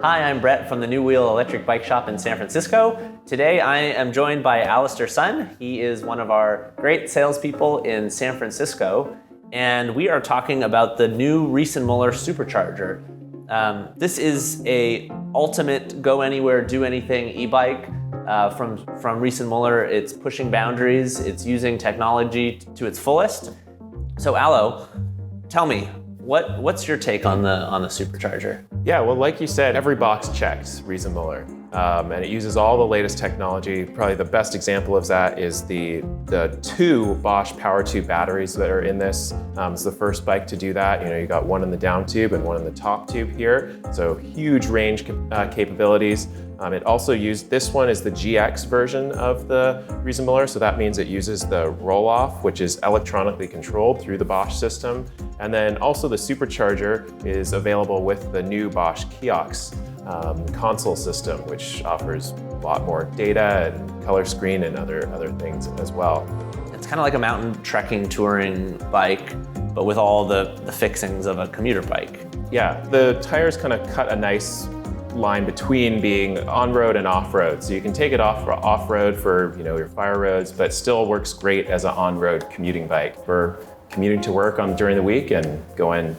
Hi, I'm Brett from the New Wheel Electric Bike Shop in San Francisco. Today I am joined by Alistair Sun. He is one of our great salespeople in San Francisco, and we are talking about the new Riese Müller Supercharger. This is a ultimate go anywhere, do anything e-bike from Riese Müller. It's pushing boundaries. It's using technology to its fullest. So Alo, tell me, what's your take on the Supercharger? Yeah, well, like you said, every box checks Riese Müller, and it uses all the latest technology. Probably the best example of that is the two Bosch Power Tube batteries that are in this. It's the first bike to do that. You got one in the down tube and one in the top tube here. So huge range capabilities. It also used, this one is the GX version of the Riese Müller, so that means it uses the roll-off, which is electronically controlled through the Bosch system. And then also the Supercharger is available with the new Bosch Kiox console system, which offers a lot more data and color screen and other things as well. It's kind of like a mountain trekking touring bike, but with all the fixings of a commuter bike. Yeah, the tires kind of cut a nice line between being on-road and off-road. So you can take it off-road for your fire roads, but still works great as an on-road commuting bike for commuting to work during the week and going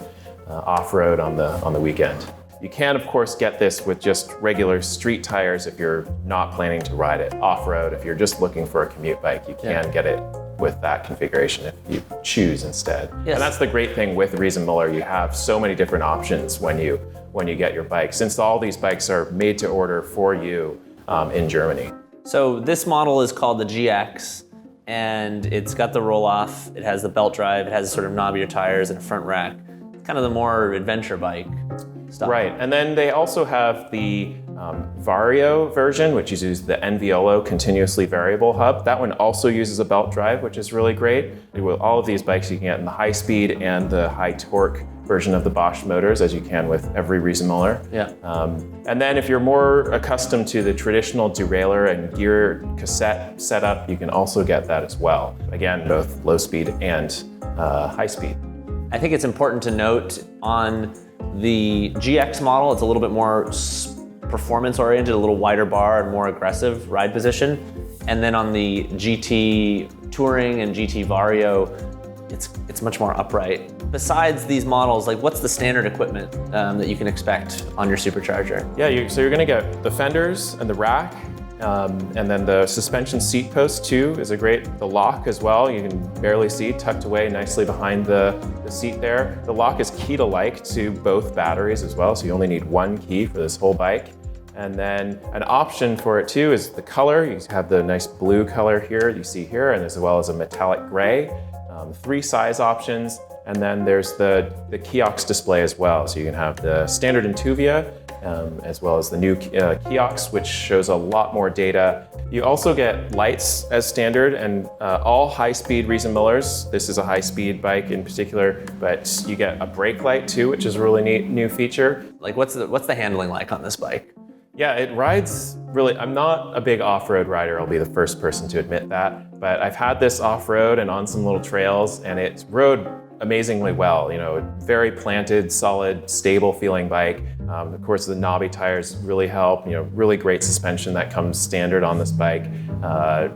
off-road on the weekend. You can, of course, get this with just regular street tires if you're not planning to ride it off-road. If you're just looking for a commute bike, you can get it with that configuration if you choose instead. Yes. And that's the great thing with Riese Müller. You have so many different options when you get your bike, since all these bikes are made to order for you in Germany. So this model is called the GX, and it's got the roll-off, it has the belt drive, it has sort of knobbier tires and a front rack. It's kind of the more adventure bike stuff. Right, and then they also have the Vario version, which uses the NVOLO continuously variable hub. That one also uses a belt drive, which is really great. With all of these bikes, you can get in the high speed and the high torque version of the Bosch motors, as you can with every Riese Müller. Yeah. And then if you're more accustomed to the traditional derailleur and gear cassette setup, you can also get that as well. Again, both low speed and high speed. I think it's important to note on the GX model, it's a little bit more performance oriented, a little wider bar and more aggressive ride position. And then on the GT Touring and GT Vario, it's much more upright. Besides these models, what's the standard equipment that you can expect on your Supercharger? Yeah, so you're gonna get the fenders and the rack, and then the suspension seat post too is the lock as well. You can barely see, tucked away nicely behind the seat there. The lock is key-to-like to both batteries as well, so you only need one key for this whole bike. And then an option for it too is the color. You have the nice blue color here you see here, and as well as a metallic gray. 3 size options, and then there's the Kiox display as well. So you can have the standard Intuvia, as well as the new Kiox, which shows a lot more data. You also get lights as standard, and all high-speed Riese Müllers. This is a high-speed bike in particular, but you get a brake light too, which is a really neat new feature. What's the handling like on this bike? Yeah, it rides really, I'm not a big off-road rider, I'll be the first person to admit that, but I've had this off-road and on some little trails, and it rode amazingly well. Very planted, solid, stable feeling bike. Of course, the knobby tires really help. Really great suspension that comes standard on this bike.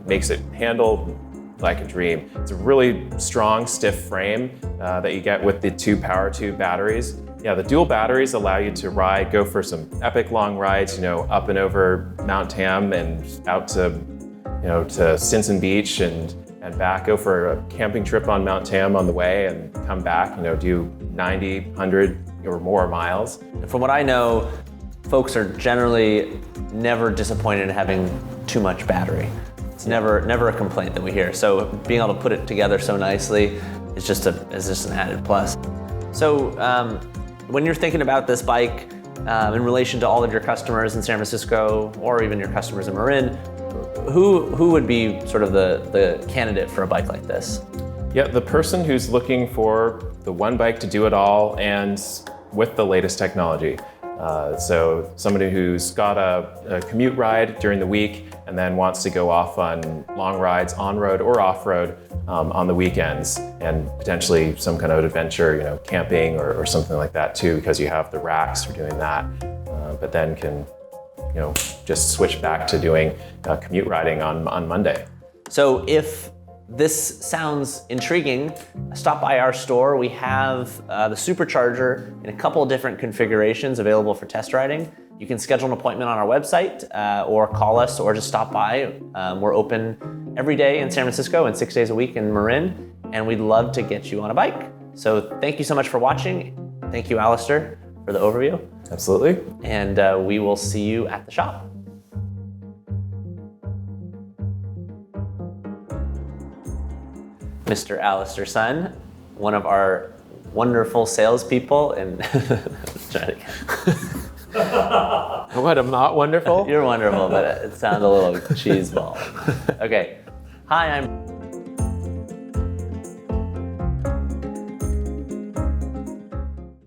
Makes it handle like a dream. It's a really strong, stiff frame that you get with the 2 Power Tube batteries. Yeah, the dual batteries allow you to go for some epic long rides, up and over Mount Tam and out to Stinson Beach and back. Go for a camping trip on Mount Tam on the way and come back, do 90, 100 or more miles. From what I know, folks are generally never disappointed in having too much battery. It's never a complaint that we hear. So being able to put it together so nicely is just an added plus. So when you're thinking about this bike in relation to all of your customers in San Francisco or even your customers in Marin, who would be sort of the candidate for a bike like this? Yeah, the person who's looking for the one bike to do it all and with the latest technology. So somebody who's got a commute ride during the week and then wants to go off on long rides on-road or off-road on the weekends, and potentially some kind of adventure, camping or something like that too, because you have the racks for doing that. but then can just switch back to doing commute riding on Monday. So if this sounds intriguing, stop by our store. We have the Supercharger in a couple of different configurations available for test riding. You can schedule an appointment on our website or call us or just stop by. We're open every day in San Francisco and 6 days a week in Marin, and we'd love to get you on a bike. So thank you so much for watching. Thank you, Alistair, for the overview. Absolutely. And we will see you at the shop. Mr. Alistair Sun, one of our wonderful salespeople, and try it again. What, I'm not wonderful? You're wonderful, but it sounds a little cheeseball. Okay. Hi, I'm